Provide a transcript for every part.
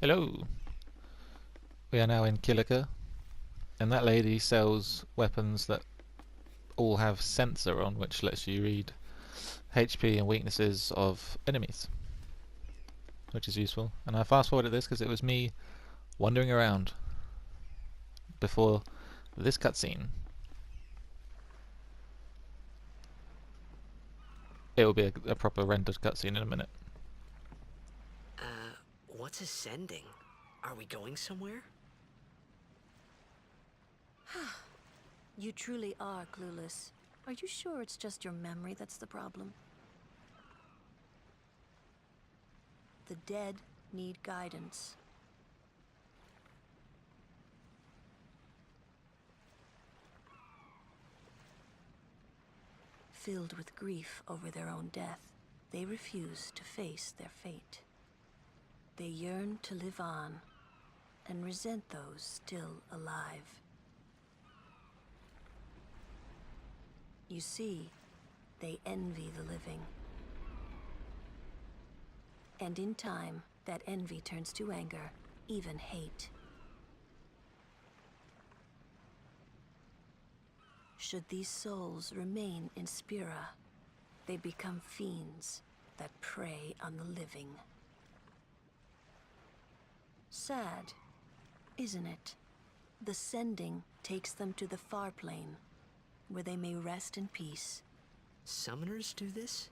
Hello! We are now in Kilika, and that lady sells weapons that all have sensor on, which lets you read HP and weaknesses of enemies, which is useful. And I fast forwarded this because it was me wandering around before this cutscene. It will be a proper rendered cutscene in a minute. What's ascending? Are we going somewhere? You truly are clueless. Are you sure it's just your memory that's the problem? The dead need guidance. Filled with grief over their own death, they refuse to face their fate. They yearn to live on and resent those still alive. You see, they envy the living. And in time, that envy turns to anger, even hate. Should these souls remain in Spira, they become fiends that prey on the living. Sad, isn't it? The sending takes them to the far plane, where they may rest in peace. Summoners do this?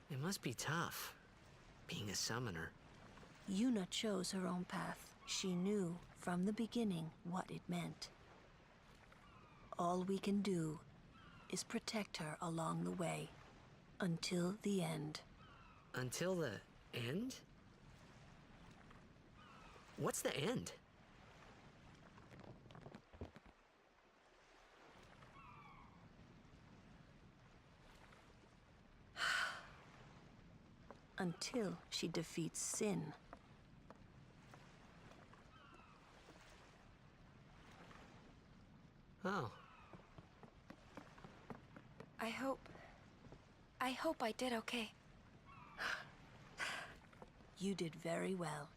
It must be tough, being a summoner. Yuna chose her own path. She knew from the beginning what it meant. All we can do is protect her along the way, until the end. Until the end? What's the end? Until she defeats sin. Oh. I hope I did okay. You did very well.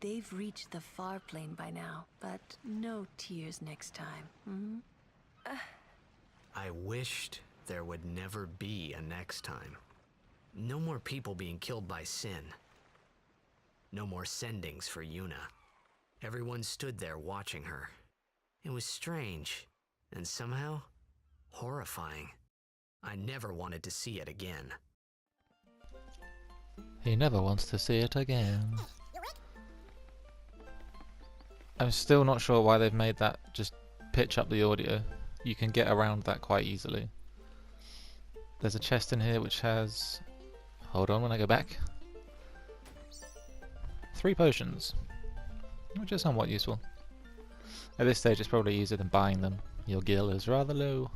They've reached the far plane by now, but no tears next time. Hmm? I wished there would never be a next time. No more people being killed by sin. No more sendings for Yuna. Everyone stood there watching her. It was strange, and somehow horrifying. I never wanted to see it again. He never wants to see it again. I'm still not sure why they've made that just pitch up the audio. You can get around that quite easily. There's a chest in here which has... Hold on when I go back. 3 potions, which is somewhat useful. At this stage it's probably easier than buying them. Your gil is rather low.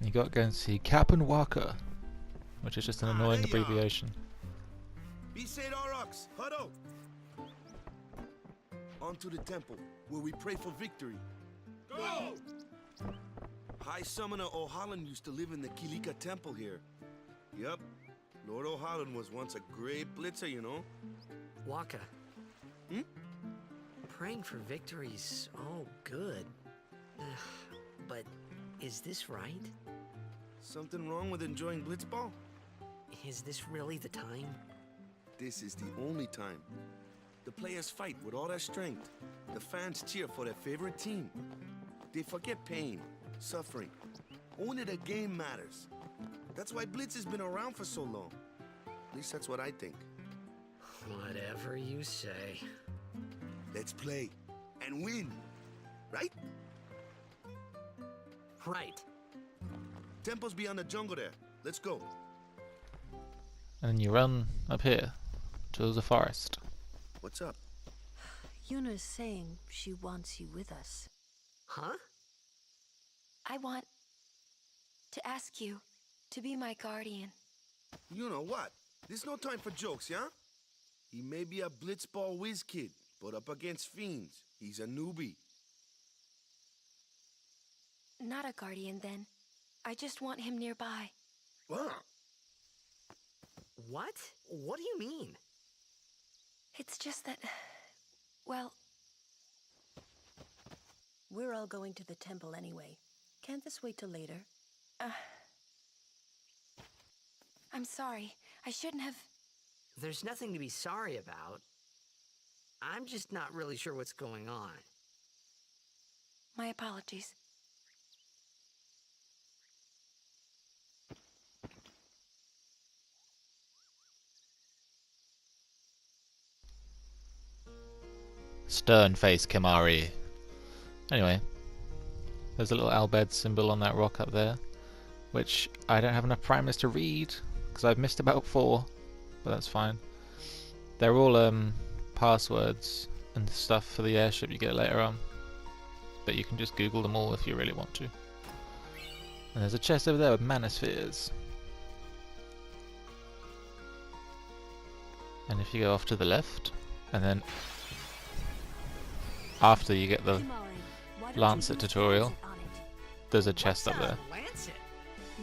You got to go and see Captain Walker, which is just an annoying abbreviation. Be Saint Aurochs, huddle! On to the temple, where we pray for victory. Go! High Summoner O'Holland used to live in the Kilika temple here. Yep, Lord O'Holland was once a great blitzer, you know. Waka. Hmm? Praying for victories, oh good. But is this right? Something wrong with enjoying blitzball? Is this really the time? This is the only time. The players fight with all their strength. The fans cheer for their favorite team. They forget pain, suffering. Only the game matters. That's why Blitz has been around for so long. At least that's what I think. Whatever you say. Let's play and win, right? Right. Temple's beyond the jungle there. Let's go. And then you run up here to the forest. What's up? Yuna's saying she wants you with us. Huh? I want to ask you to be my guardian. You know what? There's no time for jokes, yeah? He may be a blitzball whiz kid, but up against fiends, he's a newbie. Not a guardian, then. I just want him nearby. Wow. What? What do you mean? It's just that... Well... We're all going to the temple anyway. Can't this wait till later? I'm sorry. I shouldn't have... There's nothing to be sorry about. I'm just not really sure what's going on. My apologies. Stern face Kimari. Anyway, there's a little Albed symbol on that rock up there, which I don't have enough primers to read, because I've missed about 4, but that's fine. They're all passwords and stuff for the airship you get later on, but you can just Google them all if you really want to. And there's a chest over there with mana spheres. And if you go off to the left, and then after you get the Lancet tutorial, there's a chest up there. Lancet?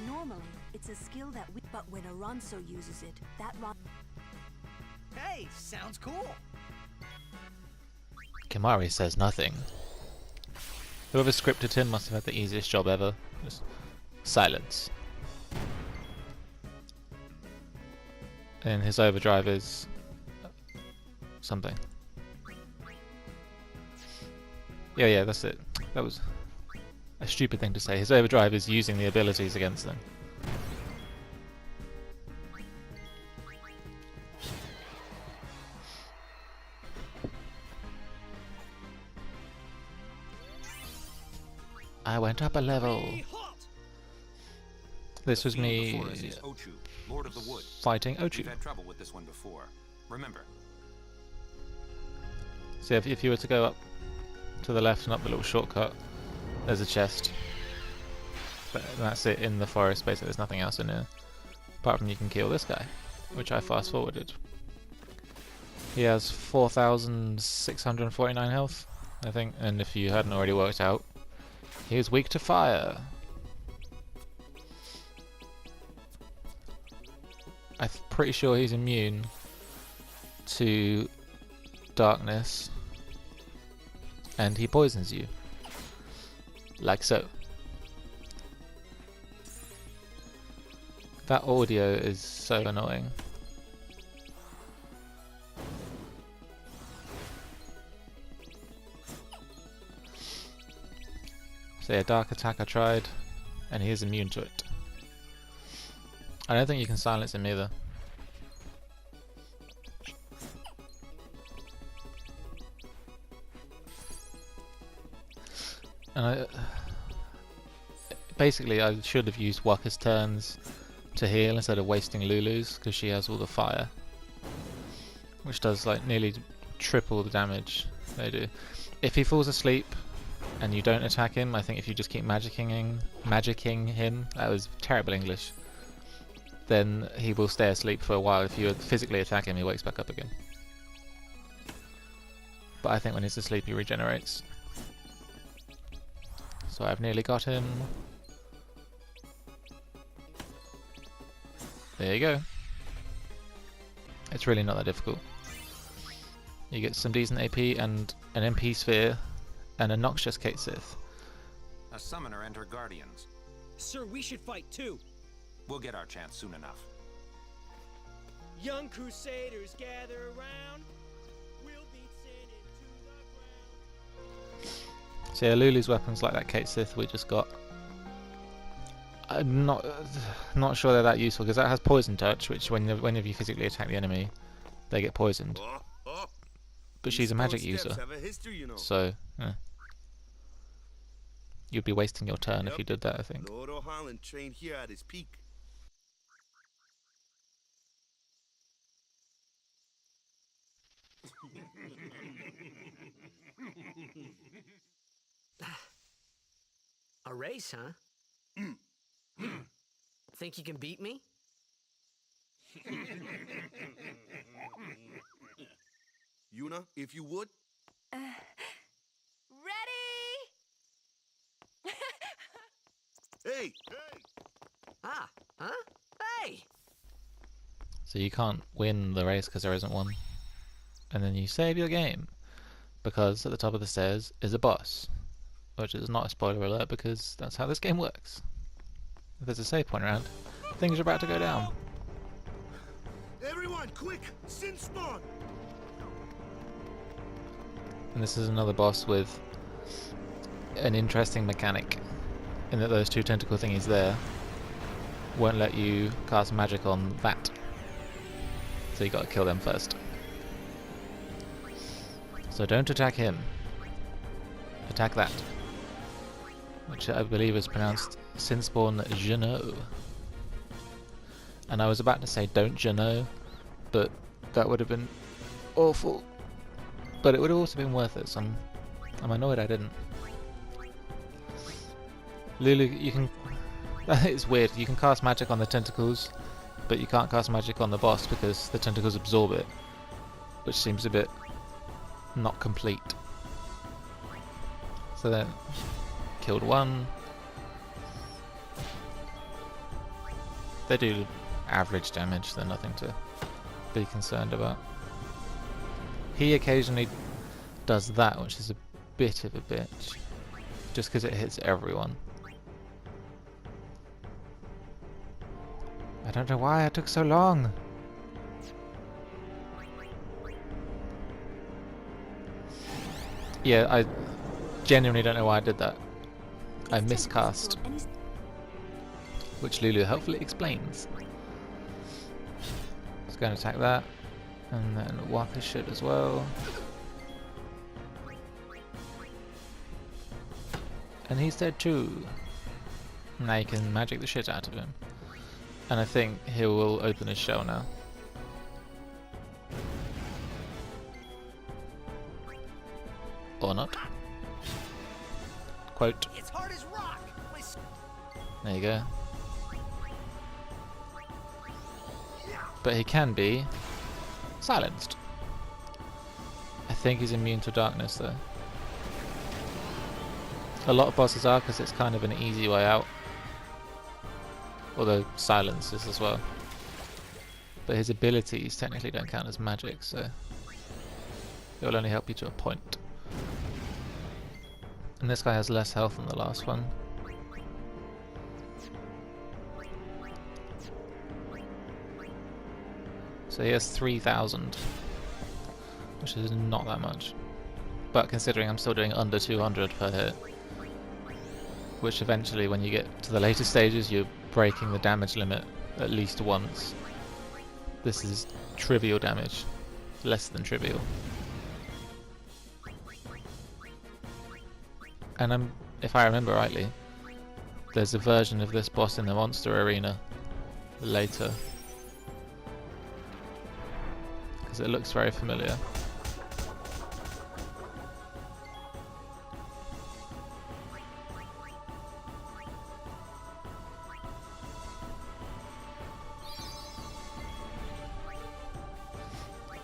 Normally, it's a skill that we... But when Aronso uses it, that... Hey, sounds cool. Kimari says nothing. Whoever scripted him must have had the easiest job ever. Just silence. And his overdrive is... something. Yeah, that's it. That was a stupid thing to say. His overdrive is using the abilities against them. I went up a level. This was me Ochu, Lord of the Wood. fighting Ochu. We've had trouble with this one before. Remember. So if you were to go up to the left and up the little shortcut, there's a chest. But that's it in the forest, basically there's nothing else in here. Apart from you can kill this guy, which I fast forwarded. He has 4,649 health, I think, and if you hadn't already worked out, he is weak to fire. I'm pretty sure he's immune to darkness, and he poisons you. Like so. That audio is so annoying. So yeah, dark attack I tried, and he is immune to it. I don't think you can silence him either. And basically I should have used Waka's turns to heal instead of wasting Lulu's, because she has all the fire, which does like nearly triple the damage they do. If he falls asleep and you don't attack him, I think if you just keep magicking him, that was terrible English, then he will stay asleep for a while. If you physically attack him, he wakes back up again. But I think when he's asleep he regenerates. So I've nearly got him. There you go. It's really not that difficult. You get some decent AP and an MP sphere and a noxious Kate Sith. A summoner and her guardians. Sir, we should fight too. We'll get our chance soon enough. Young crusaders gather around. We'll beat sin into the ground. So yeah, Lulu's weapons like that Kate Sith we just got. I'm not sure they're that useful, because that has poison touch, which whenever you physically attack the enemy, they get poisoned. But she's a magic user, so you'd be wasting your turn if you did that, I think. Lord O'Holland trained here at his peak. A race, huh? Think you can beat me? Yuna, if you would. Ready? Hey! Ah, huh? Hey! So you can't win the race because there isn't one. And then you save your game, because at the top of the stairs is a boss. Which is not a spoiler alert, because that's how this game works. If there's a save point around, things are about to go down. Everyone, quick! Sinspawn! And this is another boss with an interesting mechanic, in that those two tentacle thingies there won't let you cast magic on that. So you gotta kill them first. So don't attack him. Attack that. Which I believe is pronounced Sinspawn Geneaux. And I was about to say don't Geneaux, but that would have been awful. But it would have also been worth it, so I'm annoyed I didn't. Lulu, you can... it's weird, you can cast magic on the tentacles, but you can't cast magic on the boss because the tentacles absorb it, which seems a bit not complete. So then, killed one. They do average damage, they're nothing to be concerned about. He occasionally does that, which is a bit of a bitch, just because it hits everyone. I don't know why it took so long. Yeah, I genuinely don't know why I did that. I miscast, which Lulu helpfully explains. Let's go and attack that, and then Waka should as well. And he's dead too. Now you can magic the shit out of him. And I think he will open his shell now. Or not. Quote. It's hard as rock. There you go. But he can be silenced. I think he's immune to darkness though. A lot of bosses are, because it's kind of an easy way out. Although silence is as well. But his abilities technically don't count as magic, so... It will only help you to a point. And this guy has less health than the last one. So he has 3,000, which is not that much. But considering I'm still doing under 200 per hit, which eventually when you get to the later stages you're breaking the damage limit at least once. This is trivial damage. Less than trivial. And if I remember rightly, there's a version of this boss in the monster arena later. Because it looks very familiar.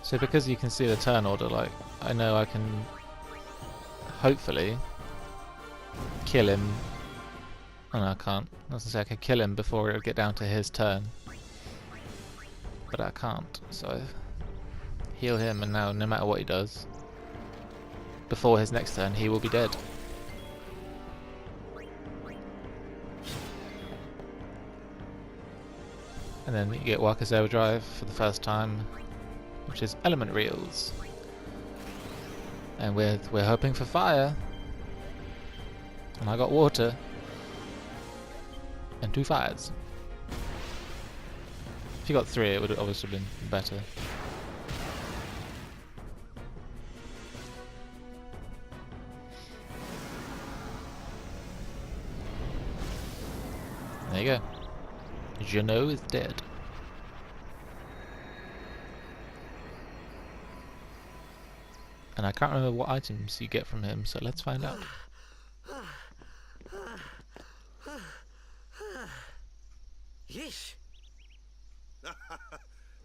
So because you can see the turn order, like, I know I can hopefully kill him. Oh no, I can't. I was gonna say I could kill him before it would get down to his turn. But I can't, so I heal him, and now no matter what he does, before his next turn he will be dead. And then you get Waka's Overdrive for the first time, which is element reels. And we're hoping for fire. And I got water. And 2 fires. If you got 3 it would have obviously been better. There you go. Geneaux is dead. And I can't remember what items you get from him, so let's find out. Yeesh.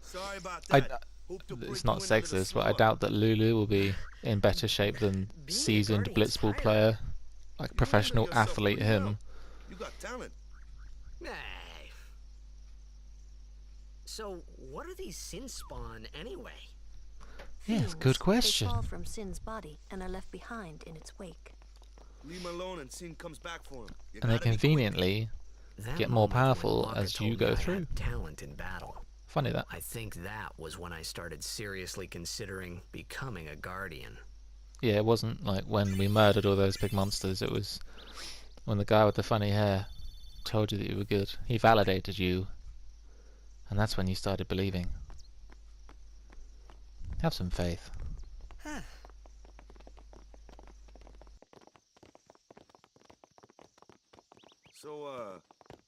Sorry about that. It's not sexist, but I doubt that Lulu will be in better shape than seasoned Blitzball player, like professional athlete him. You got talent. Hey. So, what are these Sinspawn anyway? Yes, good question. They fall from Sin's body and are left behind in its wake. Leave him alone and Sin comes back for him. You And they gotta be quick. conveniently That get more moment when powerful Waka as told you me go I had through. talent in battle. Funny that. I think that was when I started seriously considering becoming a guardian. Yeah, it wasn't like when we murdered all those big monsters, it was when the guy with the funny hair told you that you were good. He validated you, and that's when you started believing. Have some faith. So,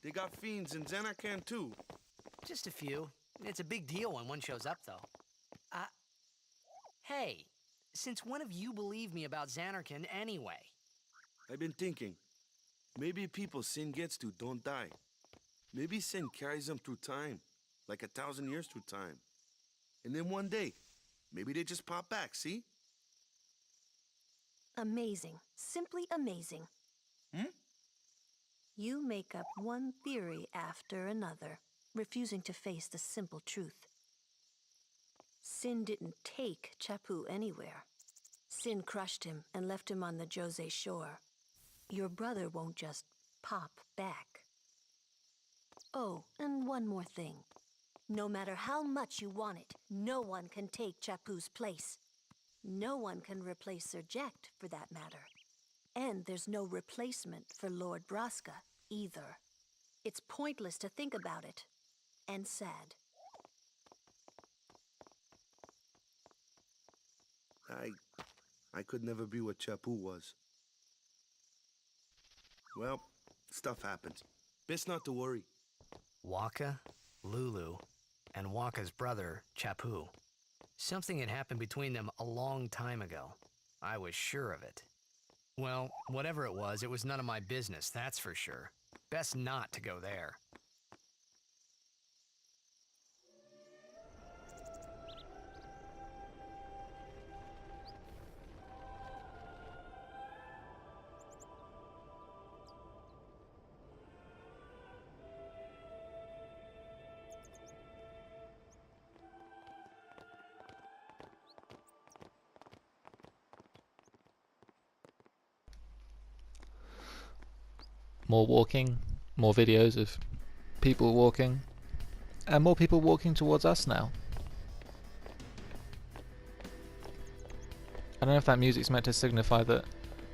they got fiends in Xanarkand too. Just a few. It's a big deal when one shows up, though. Hey, since when have you believed me about Xanarkand anyway? I've been thinking, maybe people Sin gets to don't die. Maybe Sin carries them through time, like 1,000 years through time. And then one day, maybe they just pop back, see? Amazing. Simply amazing. You make up one theory after another, refusing to face the simple truth. Sin didn't take Chapu anywhere. Sin crushed him and left him on the Jose shore. Your brother won't just pop back. Oh, and one more thing. No matter how much you want it, no one can take Chapu's place. No one can replace Sir Jekt, for that matter. And there's no replacement for Lord Braska, either. It's pointless to think about it. And sad. I could never be what Chapu was. Well, stuff happens. Best not to worry. Waka, Lulu, and Waka's brother, Chapu. Something had happened between them a long time ago. I was sure of it. Well, whatever it was none of my business, that's for sure. Best not to go there. more walking, more videos of people walking, and more people walking towards us now. I don't know if that music's meant to signify that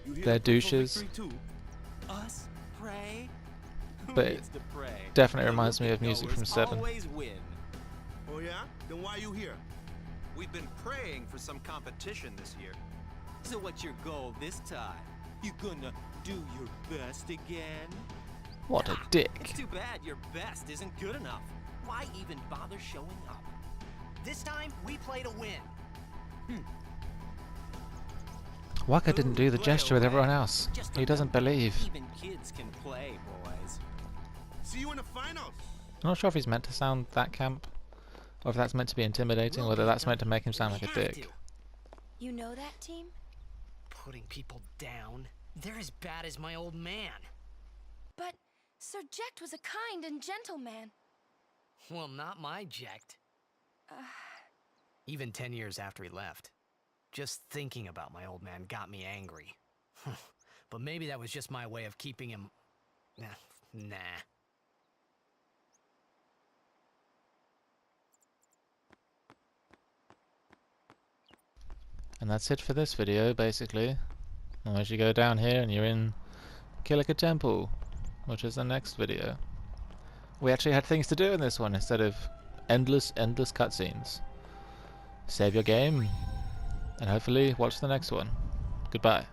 You here they're to play for douches, victory too? Us pray? Who but it gets to pray? definitely The reminds me of wicked music goers from 7. Always win. Oh yeah? Then why you here? We've been praying for some competition this year. So what's your goal this time? You gonna do your best again? What a It's dick. too bad your best isn't good enough. Why even bother showing up? This time, we play to win. Waka didn't do the Play gesture with away. everyone else. Just He doesn't remember, believe. Even kids can play, boys. See you in the finals. I'm not sure if he's meant to sound that camp, or if that's meant to be intimidating, or whether that's meant to make him sound like a We have dick. to. You know that team? Putting people down. They're as bad as my old man. But Sir Jecht was a kind and gentle man. Well, not my Jecht. Even 10 years after he left. Just thinking about my old man got me angry. But maybe that was just my way of keeping him... Nah. And that's it for this video, basically. Unless you go down here and you're in Kilika Temple, which is the next video. We actually had things to do in this one instead of endless cutscenes. Save your game, and hopefully watch the next one. Goodbye.